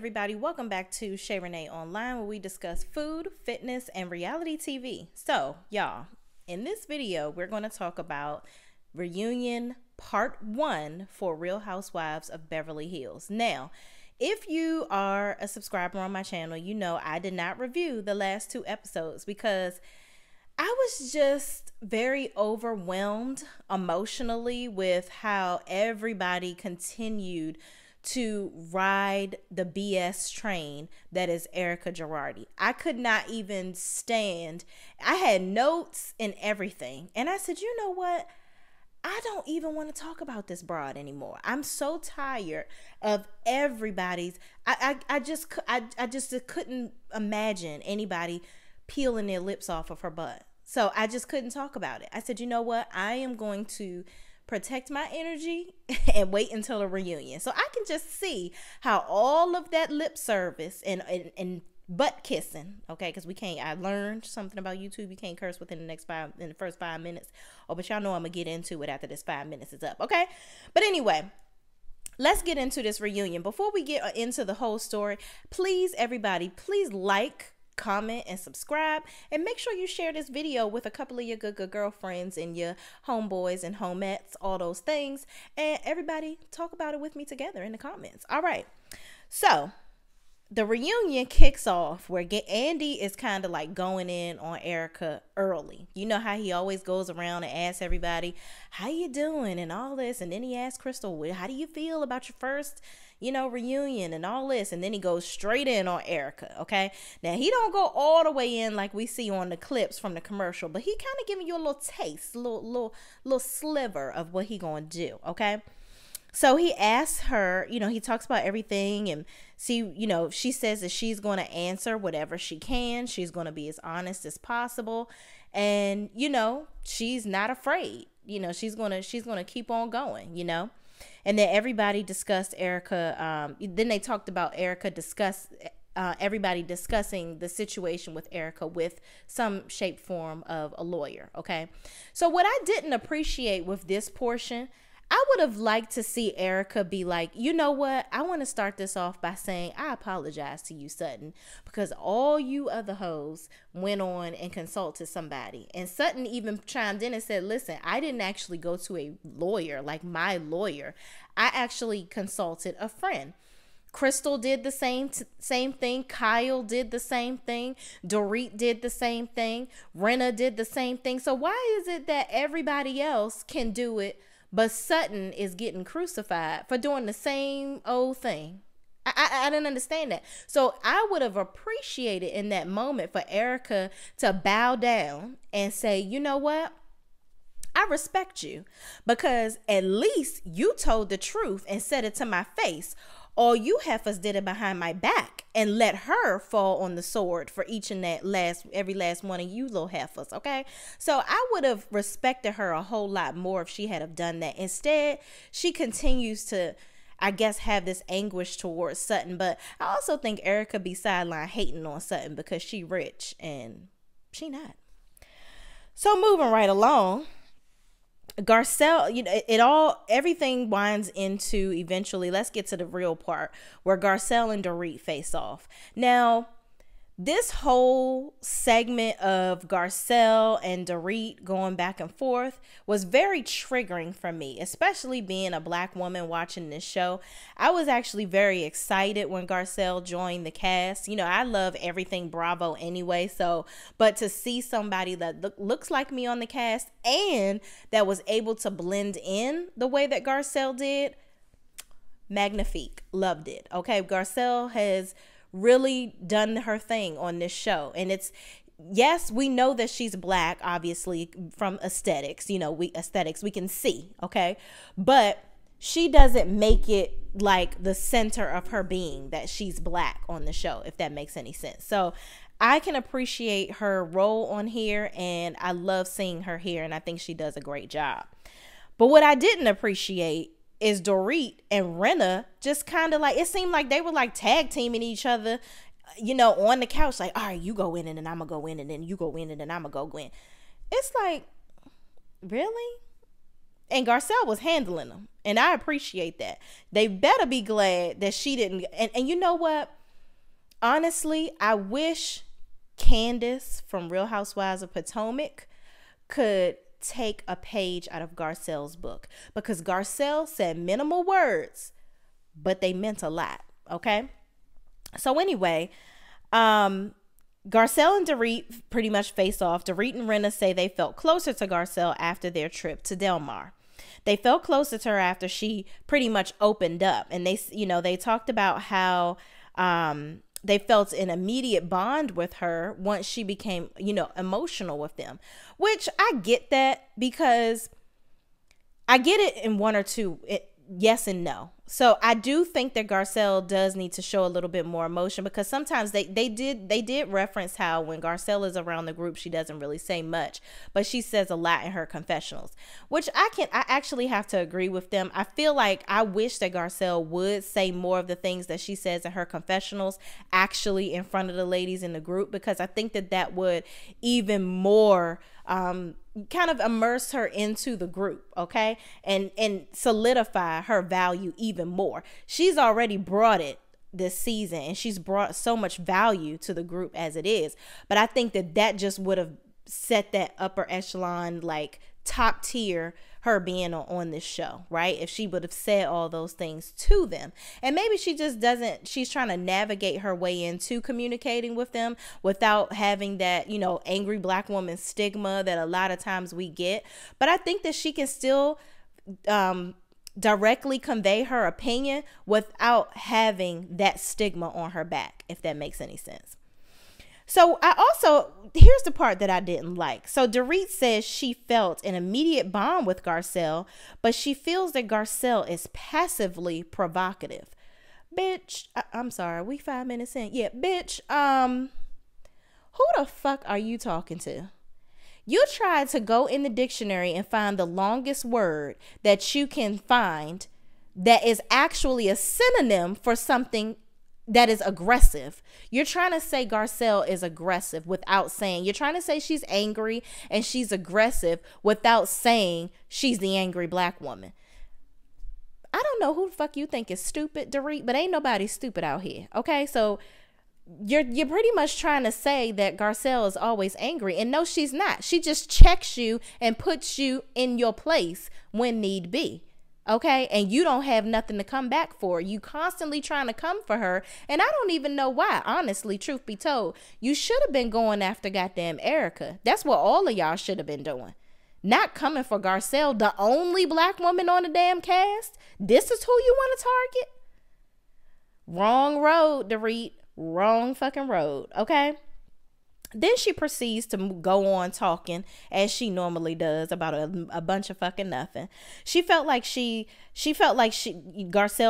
everybody, welcome back to Shay Renee Online, where we discuss food, fitness, and reality TV. So y'all, in this video we're going to talk about reunion part 1 for Real Housewives of Beverly Hills. Now, if you are a subscriber on my channel, you know I did not review the last 2 episodes because I was just very overwhelmed emotionally with how everybody continued to ride the BS train that is Erica Girardi. I could not even stand. I had notes and everything. And I said, you know what? I don't even want to talk about this broad anymore. I'm so tired of everybody's. I just couldn't imagine anybody peeling their lips off of her butt. So I just couldn't talk about it. I said, you know what? I am going to protect my energy and wait until a reunion. So I can just see how all of that lip service and butt kissing, okay, because we can't, I learned something about YouTube. You can't curse within the first 5 minutes. Oh, but y'all know I'm gonna get into it after this 5 minutes is up, okay? But anyway, let's get into this reunion. Before we get into the whole story, please, everybody, please like, comment, and subscribe, and make sure you share this video with a couple of your good girlfriends and your homeboys and homettes, all those things, and everybody talk about it with me together in the comments. All right, so the reunion kicks off where Andy is kind of like going in on Erica early. You know how he always goes around and asks everybody, how you doing and all this, and then he asks Crystal, well, how do you feel about your first reunion and all this, and then he goes straight in on Erica. Okay, now he don't go all the way in like we see on the clips from the commercial, but he kind of giving you a little taste, little sliver of what he gonna do. Okay, so he asks her, he talks about everything, and she says that she's going to answer whatever she can. She's going to be as honest as possible, and she's not afraid. She's gonna keep on going. And then everybody discussed Erica. Then they talked about Erica everybody discussing the situation with Erica with some shape form of a lawyer. Okay. So what I didn't appreciate with this portion, I would have liked to see Erica be like, you know what? I want to start this off by saying I apologize to you, Sutton, because all you other hoes went on and consulted somebody. And Sutton even chimed in and said, listen, I didn't actually go to a lawyer like my lawyer. I actually consulted a friend. Crystal did the same thing. Kyle did the same thing. Dorit did the same thing. Renna did the same thing. So why is it that everybody else can do it, but Sutton is getting crucified for doing the same old thing? I didn't understand that. So I would have appreciated in that moment for Erica to bow down and say, you know what? I respect you because at least you told the truth and said it to my face. All you heifers did it behind my back and let her fall on the sword for every last one of you little heifers. Okay. So I would have respected her a whole lot more if she had have done that. Instead, she continues to, I guess, have this anguish towards Sutton. But I also think Erica be sideline hating on Sutton because she rich and she not. So moving right along, Garcelle, everything winds into eventually, let's get to the real part where Garcelle and Dorit face off. Now, this whole segment of Garcelle and Dorit going back and forth was very triggering for me, especially being a Black woman watching this show. I was actually very excited when Garcelle joined the cast. I love everything Bravo anyway. But to see somebody that looks like me on the cast and that was able to blend in the way that Garcelle did, magnifique. Loved it. Okay, Garcelle has really done her thing on this show, and yes, we know that she's Black, obviously, from aesthetics. We can see, okay, but she doesn't make it like the center of her being that she's Black on the show, if that makes any sense. So I can appreciate her role on here, and I love seeing her here, and I think she does a great job. But what I didn't appreciate is Dorit and Renna just kind of like, it seemed like they were like tag teaming each other, on the couch, like, all right, you go in and then I'm gonna go in, and then you go in and then I'm gonna go in. It's like, really? And Garcelle was handling them. And I appreciate that. They better be glad that she didn't. And you know what? Honestly, I wish Candace from Real Housewives of Potomac could take a page out of Garcelle's book, because Garcelle said minimal words, but they meant a lot. Okay. So anyway, Garcelle and Dorit pretty much face off. Dorit and Rinna say they felt closer to Garcelle after their trip to Del Mar. They felt closer to her after she pretty much opened up. And they talked about how they felt an immediate bond with her once she became, emotional with them, which I get that, because I get it in one or two, yes and no. So I do think that Garcelle does need to show a little bit more emotion, because sometimes they did reference how when Garcelle is around the group, she doesn't really say much, but she says a lot in her confessionals, which I actually have to agree with them. I feel like I wish that Garcelle would say more of the things that she says in her confessionals actually in front of the ladies in the group, because I think that would even more kind of immerse her into the group, okay, and solidify her value even more. She's already brought it this season, and she's brought so much value to the group as it is, but I think that just would have set that upper echelon, like top tier, her being on this show, right? If she would have said all those things to them. And maybe she just doesn't, she's trying to navigate her way into communicating with them without having that, angry black woman stigma that a lot of times we get. But I think that she can still directly convey her opinion without having that stigma on her back, if that makes any sense. So here's the part that I didn't like. So Dorit says she felt an immediate bond with Garcelle, but she feels that Garcelle is passively provocative. Bitch, I'm sorry, we 5 minutes in. Yeah, bitch, who the fuck are you talking to? You tried to go in the dictionary and find the longest word that you can find that is actually a synonym for something that is aggressive. You're trying to say Garcelle is aggressive without saying, you're trying to say she's angry and she's aggressive without saying she's the angry black woman. I don't know who the fuck you think is stupid, Dorit, but ain't nobody stupid out here. Okay, so you're pretty much trying to say that Garcelle is always angry, and no, she's not. She just checks you and puts you in your place when need be. Okay, and you don't have nothing to come back for. You constantly trying to come for her, and I don't even know why. Honestly, truth be told, you should have been going after goddamn Erica. That's what all of y'all should have been doing. Not coming for Garcelle, the only black woman on the damn cast. This is who you want to target? Wrong road, Dorit. Wrong fucking road, okay? Then she proceeds to go on talking as she normally does about a bunch of fucking nothing. She felt like Garcelle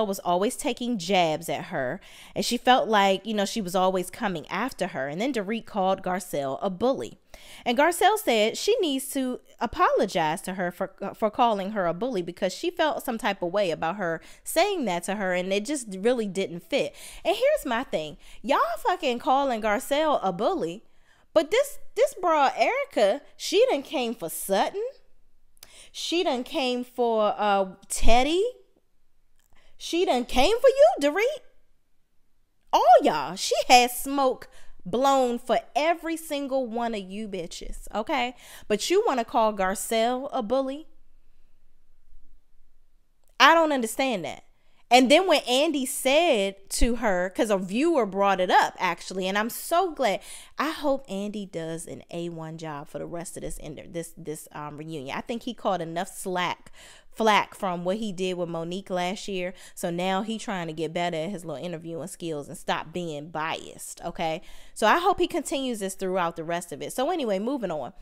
was always taking jabs at her, and she felt like, she was always coming after her. And then Dorit called Garcelle a bully. And Garcelle said she needs to apologize to her for calling her a bully, because she felt some type of way about her saying that to her, and it just really didn't fit. And here's my thing. Y'all fucking calling Garcelle a bully, but this broad Erica, she done came for Sutton. She done came for Teddy. She done came for you, Dorit. All y'all. She had smoke blown for every single one of you bitches, okay? But you want to call Garcelle a bully? I don't understand that. And then when Andy said to her, because a viewer brought it up actually, and I'm so glad. I hope Andy does an A1 job for the rest of this reunion. I think he caught enough flack from what he did with Monique last year. So now he trying to get better at his little interviewing skills and stop being biased. Okay. So I hope he continues this throughout the rest of it. So anyway, moving on.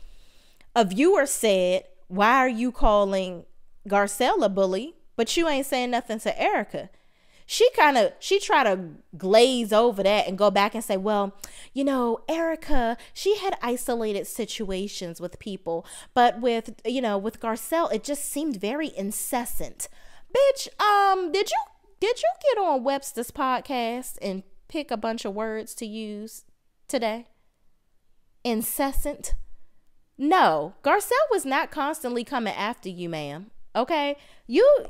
A viewer said, why are you calling Garcelle a bully, but you ain't saying nothing to Erica? She tried to glaze over that and go back and say, well, Erica, she had isolated situations with people, but with Garcelle, it just seemed very incessant. Bitch, did you get on Webster's podcast and pick a bunch of words to use today? Incessant? No, Garcelle was not constantly coming after you, ma'am. Okay. You,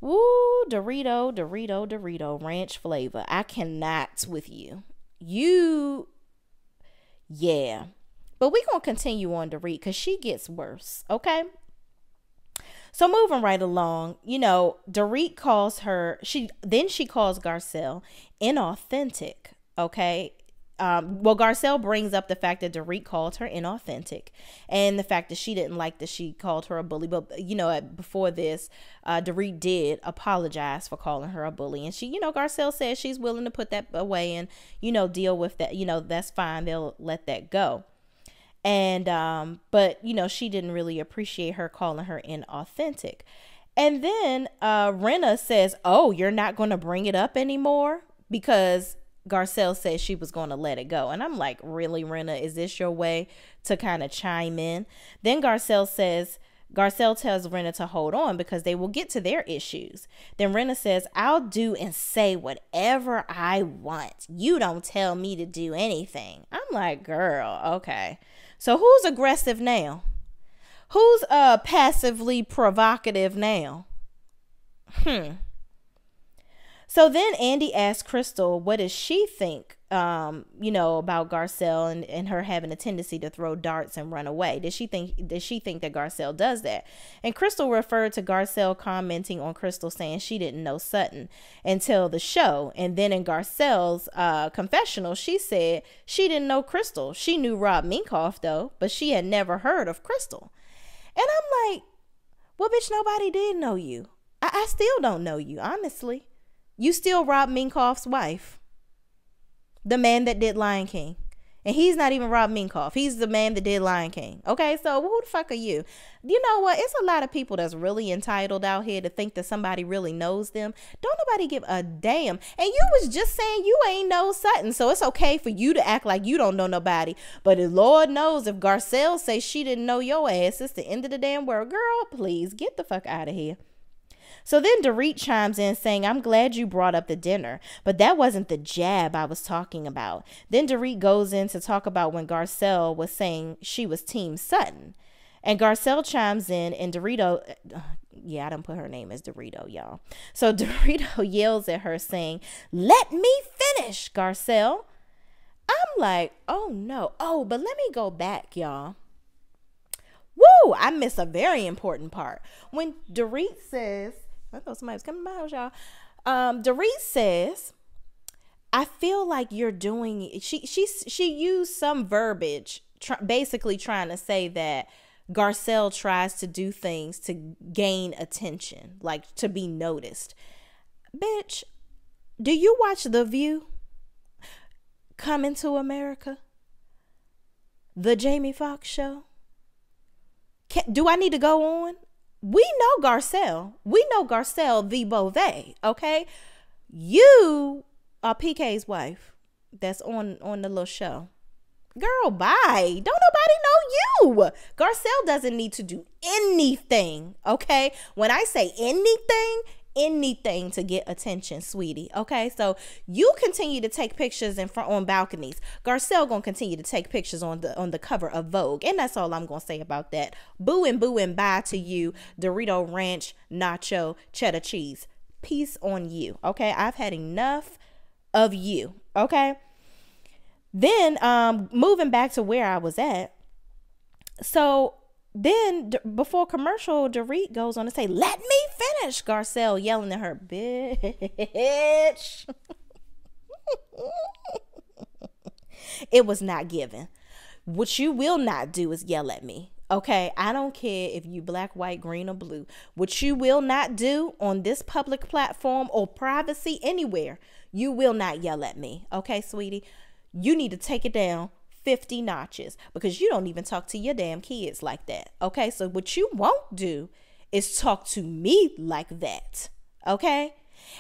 woo, Dorito ranch flavor. I cannot with you. You, yeah. But we gonna continue on to read because she gets worse. Okay. So moving right along, Dorit calls her, she calls Garcelle inauthentic. Okay. Well, Garcelle brings up the fact that Dorit called her inauthentic and the fact that she didn't like that she called her a bully. But, before this, Dorit did apologize for calling her a bully. And she, Garcelle says she's willing to put that away and, deal with that. That's fine. They'll let that go. And, but, she didn't really appreciate her calling her inauthentic. And then Renna says, oh, you're not going to bring it up anymore? Because Garcelle said she was going to let it go. And I'm like, really, Renna, is this your way to kind of chime in? Then Garcelle tells Renna to hold on because they will get to their issues. Then Renna says, I'll do and say whatever I want. You don't tell me to do anything. I'm like, girl, okay. So who's aggressive now? Who's passively provocative now? So then Andy asks Crystal, what does she think, about Garcelle and her having a tendency to throw darts and run away? Does she think that Garcelle does that? And Crystal referred to Garcelle commenting on Crystal saying she didn't know Sutton until the show. And then in Garcelle's confessional, she said she didn't know Crystal. She knew Rob Minkoff though, but she had never heard of Crystal. And I'm like, well, bitch, nobody did know you. I still don't know you, honestly. You still Rob Minkoff's wife. The man that did Lion King. And he's not even Rob Minkoff. He's the man that did Lion King. Okay, so who the fuck are you? You know what? It's a lot of people that's really entitled out here to think that somebody really knows them. Don't nobody give a damn. And you was just saying you ain't know Sutton. So it's okay for you to act like you don't know nobody. But Lord knows if Garcelle says she didn't know your ass, it's the end of the damn world. Girl, please get the fuck out of here. So then Dorit chimes in saying, I'm glad you brought up the dinner, but that wasn't the jab I was talking about. Then Dorit goes in to talk about when Garcelle was saying she was Team Sutton. And Garcelle chimes in and Dorito, I didn't put her name as Dorito, y'all. So Dorito yells at her saying, let me finish, Garcelle. I'm like, oh no. Oh, but let me go back, y'all. Woo, I missed a very important part. When Dorit says, I thought somebody was coming to my house, y'all. Dorit says, I feel like you're doing, she used some verbiage, basically trying to say that Garcelle tries to do things to gain attention, like to be noticed. Bitch, do you watch The View? Coming to America? The Jamie Foxx show? Do I need to go on? We know Garcelle. We know Garcelle the Beauvais, okay? You are PK's wife that's on the little show. Girl, bye. Don't nobody know you. Garcelle doesn't need to do anything, okay? When I say anything to get attention, sweetie, okay? So you continue to take pictures in front on balconies. Garcelle gonna continue to take pictures on the cover of Vogue, and that's all I'm gonna say about that. Boo and bye to you, Dorito Ranch Nacho Cheddar Cheese. Peace on you, okay? I've had enough of you, okay? Then moving back to where I was at, so then before commercial, Dorit goes on to say, let me finish. Garcelle yelling at her, bitch. It was not given. What you will not do is yell at me. Okay, I don't care if you black, white, green, or blue. What you will not do on this public platform or privacy anywhere, you will not yell at me. Okay, sweetie, you need to take it down 50 notches because you don't even talk to your damn kids like that. Okay, so what you won't do is talk to me like that. Okay.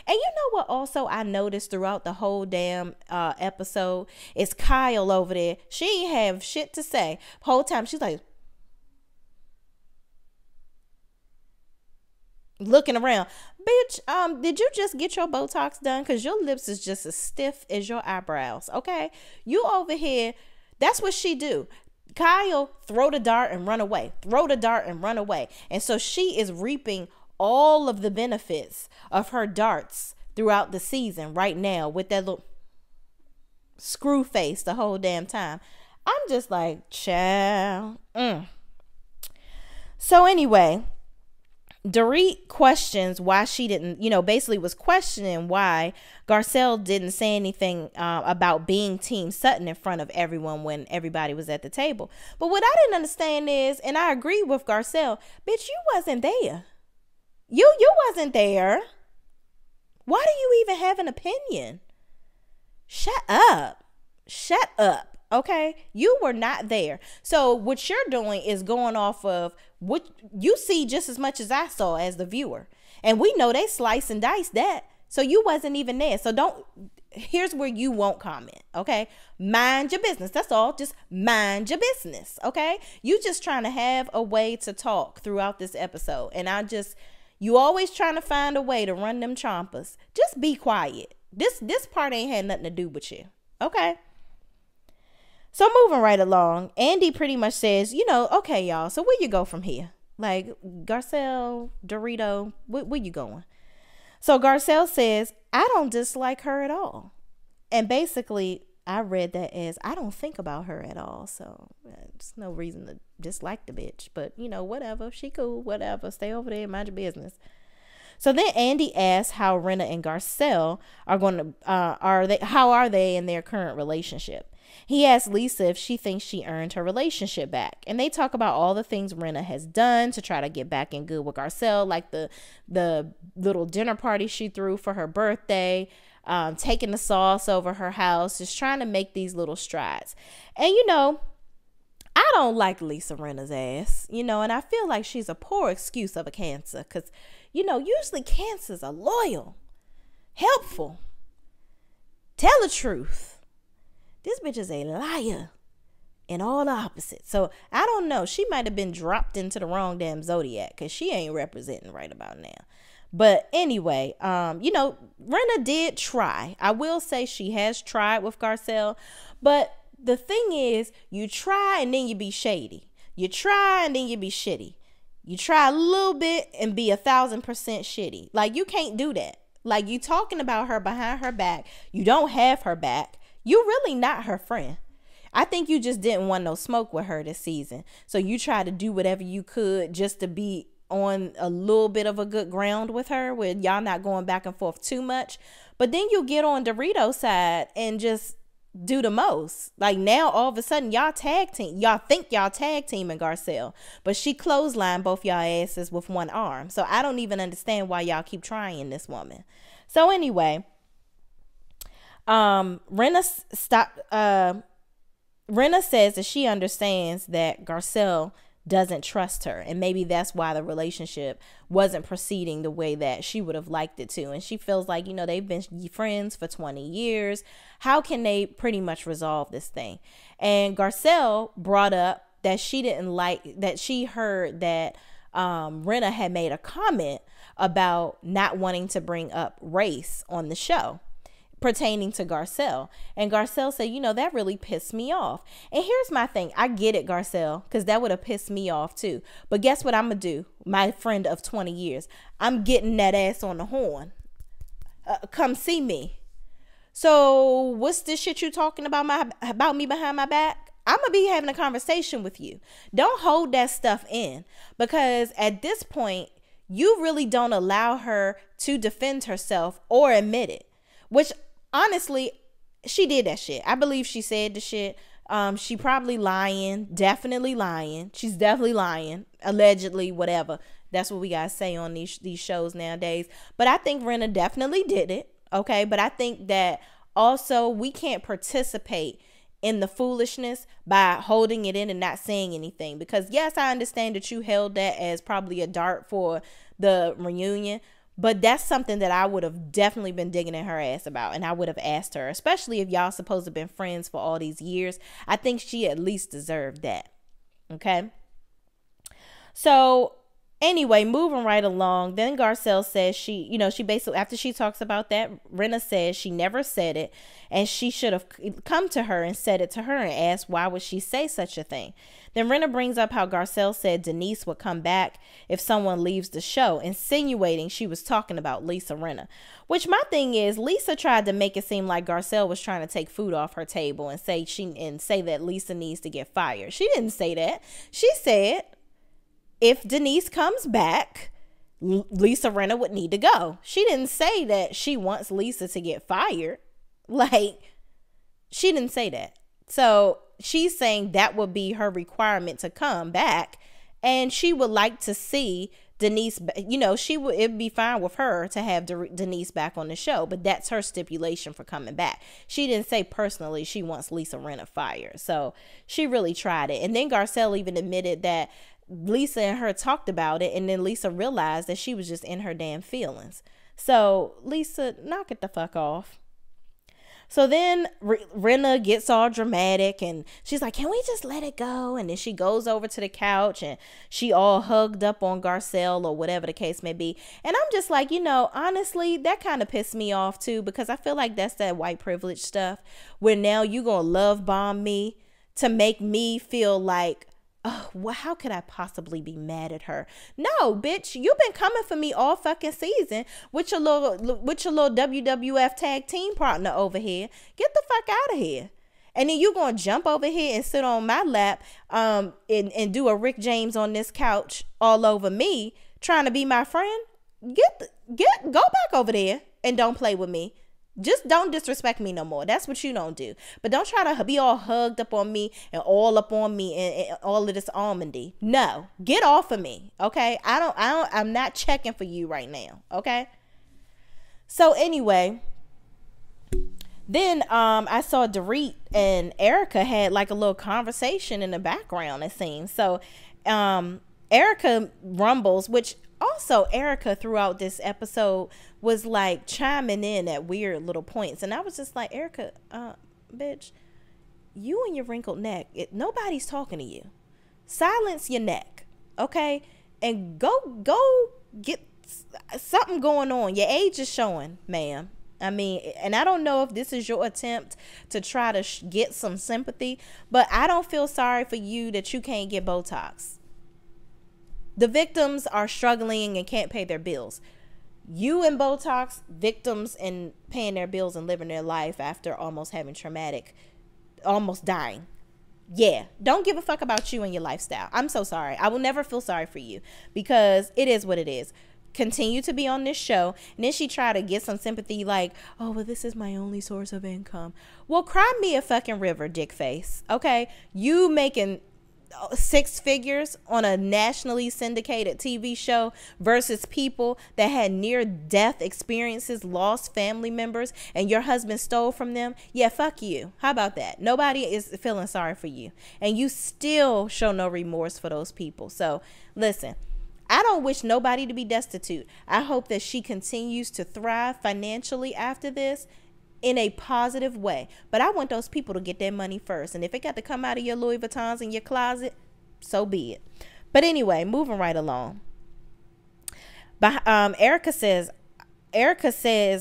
And you know what also I noticed throughout the whole damn episode is Kyle over there. She ain't have shit to say. Whole time she's like looking around. Bitch, did you just get your Botox done? Because your lips is just as stiff as your eyebrows. Okay. You over here. That's what she do. Kyle, throw the dart and run away. Throw the dart and run away. And so she is reaping all of the benefits of her darts throughout the season right now with that little screw face the whole damn time. I'm just like, child. So anyway, Dorit questions why she didn't, basically was questioning why Garcelle didn't say anything about being Team Sutton in front of everyone when everybody was at the table. But what I didn't understand is, and I agree with Garcelle, bitch, you wasn't there. You wasn't there. Why do you even have an opinion? Shut up. Shut up. Okay, you were not there. So what you're doing is going off of what you see just as much as I saw as the viewer. And we know they slice and dice that. So you wasn't even there. So here's where you won't comment. Okay, mind your business. That's all. Just mind your business. Okay, you just trying to have a way to talk throughout this episode. And you always trying to find a way to run them chompers. Just be quiet. This part ain't had nothing to do with you. Okay. So moving right along, Andy pretty much says, okay, y'all, so where you go from here? Like, Garcelle, Dorito, where you going? So Garcelle says, I don't dislike her at all. And basically, I read that as, I don't think about her at all. So there's no reason to dislike the bitch. But, whatever. She cool, whatever. Stay over there and mind your business. So then Andy asks how Rinna and Garcelle are going to, how are they in their current relationship? He asked Lisa if she thinks she earned her relationship back. And they talk about all the things Rinna has done to try to get back in good with Garcelle, like the little dinner party she threw for her birthday, taking the sauce over her house, just trying to make these little strides. And, I don't like Lisa Rinna's ass, and I feel like she's a poor excuse of a Cancer because, usually Cancers are loyal, helpful, tell the truth. This bitch is a liar and all the opposite. So I don't know. She might have been dropped into the wrong damn zodiac because she ain't representing right about now. But anyway, Rinna did try. I will say she has tried with Garcelle. But the thing is, you try and then you be shady. You try and then you be shitty. You try a little bit and be 1,000% shitty. Like, you can't do that. Like, you talking about her behind her back. You don't have her back. You really not her friend. I think you just didn't want no smoke with her this season. So you tried to do whatever you could just to be on a little bit of a good ground with her where y'all not going back and forth too much. But then you get on Dorito's side and just do the most. Like, now all of a sudden y'all tag team. Y'all think y'all tag teaming Garcelle. But she clotheslined both y'all asses with one arm. So I don't even understand why y'all keep trying this woman. So anyway, Rinna says that she understands that Garcelle doesn't trust her, and maybe that's why the relationship wasn't proceeding the way that she would have liked it to. And she feels like, they've been friends for 20 years. How can they pretty much resolve this thing? And Garcelle brought up that she didn't like that she heard that Rinna had made a comment about not wanting to bring up race on the show pertaining to Garcelle. And Garcelle said, that really pissed me off. And here's my thing. I get it, Garcelle, because that would have pissed me off too. But guess what I'm going to do? My friend of 20 years. I'm getting that ass on the horn. Come see me. So what's this shit you talking about me behind my back? I'm going to be having a conversation with you. Don't hold that stuff in, because at this point, you really don't allow her to defend herself or admit it, which honestly, she did that shit. I believe she said the shit. She probably lying, definitely lying. She's definitely lying, allegedly, whatever. That's what we gotta say on these shows nowadays. But I think Rinna definitely did it, okay? But I think that also we can't participate in the foolishness by holding it in and not saying anything. Because yes, I understand that you held that as probably a dart for the reunion, but that's something that I would have definitely been digging in her ass about. And I would have asked her, especially if y'all supposed to have been friends for all these years. I think she at least deserved that. Okay. So Anyway, moving right along, then Garcelle says she basically, after she talks about that, Rinna says she never said it, and she should have come to her and said it to her and asked why would she say such a thing. Then Rinna brings up how Garcelle said Denise would come back if someone leaves the show, insinuating she was talking about Lisa Rinna. Which my thing is, Lisa tried to make it seem like Garcelle was trying to take food off her table and say that Lisa needs to get fired. She didn't say that. She said, if Denise comes back, Lisa Rinna would need to go. She didn't say that she wants Lisa to get fired. Like, she didn't say that. So she's saying that would be her requirement to come back. And she would like to see Denise, it'd be fine with her to have Denise back on the show, but that's her stipulation for coming back. She didn't say personally she wants Lisa Rinna fired. So she really tried it. And then Garcelle even admitted that Lisa and her talked about it, and then Lisa realized that she was just in her damn feelings. So Lisa, knock it the fuck off. So then Rinna gets all dramatic and she's like, can we just let it go? And then she goes over to the couch and she all hugged up on Garcelle or whatever the case may be. And I'm just like, honestly, that kind of pissed me off too, because I feel like that's that white privilege stuff where now you gonna love bomb me to make me feel like, oh, well, how could I possibly be mad at her? No, bitch, you've been coming for me all fucking season with your little WWF tag team partner over here. Get the fuck out of here. And then you gonna jump over here and sit on my lap and do a Rick James on this couch all over me, trying to be my friend? Go back over there and don't play with me. Just don't disrespect me no more. That's what you don't do. But don't try to be all hugged up on me and all up on me and all of this almondy. No, get off of me. Okay. I'm not checking for you right now. Okay. So anyway, then I saw Dorit and Erica had like a little conversation in the background, it seems. So Erica rumbles, which also Erica throughout this episode was like chiming in at weird little points, and I was just like, Erica, bitch, you and your wrinkled neck, nobody's talking to you. Silence your neck, okay? And go get something going on. Your age is showing, ma'am. I mean, and I don't know if this is your attempt to try to get some sympathy, but I don't feel sorry for you that you can't get Botox. The victims are struggling and can't pay their bills. You and Botox, victims and paying their bills and living their life after almost dying. Yeah, don't give a fuck about you and your lifestyle. I'm so sorry. I will never feel sorry for you because it is what it is. Continue to be on this show. And then she tried to get some sympathy like, oh, well, this is my only source of income. Well, cry me a fucking river, dick face. Okay? You making 6 figures on a nationally syndicated TV show versus people that had near-death experiences, lost family members, and your husband stole from them. Yeah, fuck you. How about that? Nobody is feeling sorry for you, and you still show no remorse for those people. So listen, I don't wish nobody to be destitute. I hope that she continues to thrive financially after this in a positive way. But I want those people to get their money first. And if it got to come out of your Louis Vuittons in your closet, so be it. But anyway, moving right along. But Erica says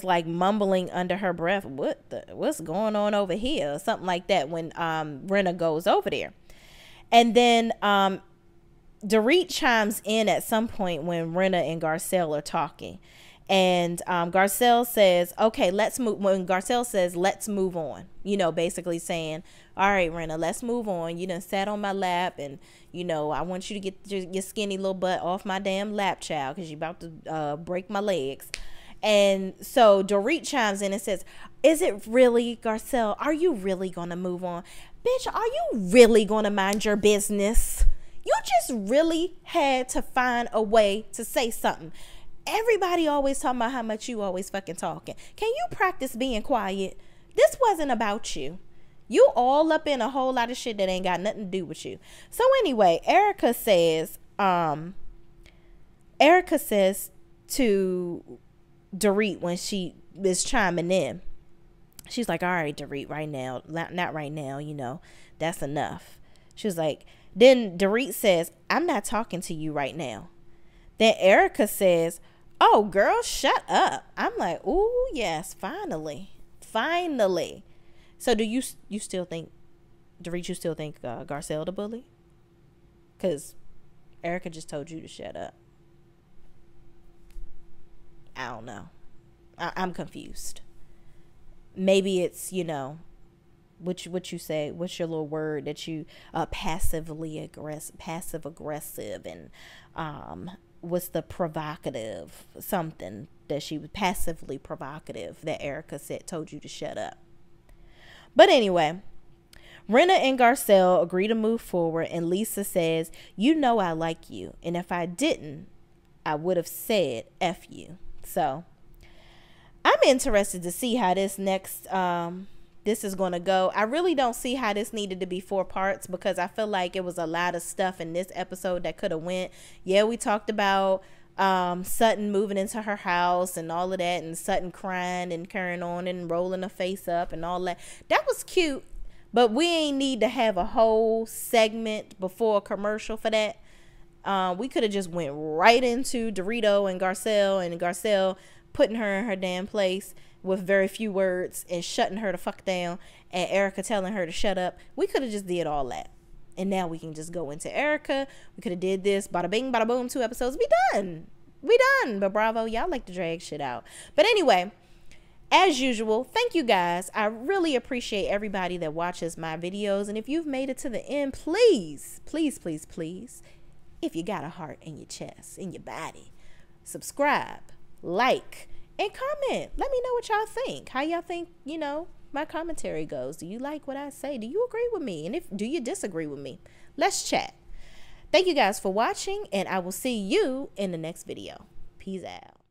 like mumbling under her breath, what's going on over here? Or something like that when Rinna goes over there. And then Dorit chimes in at some point when Rinna and Garcelle are talking. And Garcelle says, okay, let's move. When Garcelle says, let's move on, basically saying, all right, Rinna, let's move on. You done sat on my lap and, I want you to get your skinny little butt off my damn lap, child, because you're about to break my legs. And so Dorit chimes in and says, is it really, Garcelle? Are you really going to move on? Bitch, are you really going to mind your business? You just really had to find a way to say something. Everybody always talking about how much you always fucking talking. Can you practice being quiet? This wasn't about you. You all up in a whole lot of shit that ain't got nothing to do with you. So anyway, Erica says to Dorit when she is chiming in, she's like, all right, Dorit, right now, not right now, that's enough. She was like, then Dorit says, I'm not talking to you right now. Then Erica says, "Oh, girl, shut up." I'm like, "Ooh, yes, finally. Finally." So do you still think, Dorit, you still think Garcelle the bully? Because Erica just told you to shut up. I don't know. I'm confused. Maybe it's, what you say, what's your little word that you passive aggressive, and what's the provocative, something that she was passively provocative that Erica told you to shut up. But anyway, Rinna and Garcelle agree to move forward, and Lisa says, "You know I like you, and if I didn't, I would have said F you." So I'm interested to see how this next this is going to go. I really don't see how this needed to be 4 parts, because I feel like it was a lot of stuff in this episode that could have went. Yeah, we talked about Sutton moving into her house and all of that, and Sutton crying and carrying on and rolling her face up and all that. That was cute, but we ain't need to have a whole segment before a commercial for that. We could have just went right into Dorito and Garcelle putting her in her damn place with very few words and shutting her the fuck down, and Erica telling her to shut up. We could have just did all that. And now we can just go into Erica. We could have did this, bada bing, bada boom, 2 episodes. We done. But bravo, y'all like to drag shit out. But anyway, as usual, thank you guys. I really appreciate everybody that watches my videos. And if you've made it to the end, please, please, please, please, if you got a heart in your chest, in your body, subscribe, like, and comment. Let me know what y'all think. How y'all think, my commentary goes. Do you like what I say? Do you agree with me? And do you disagree with me? Let's chat. Thank you guys for watching, and I will see you in the next video. Peace out.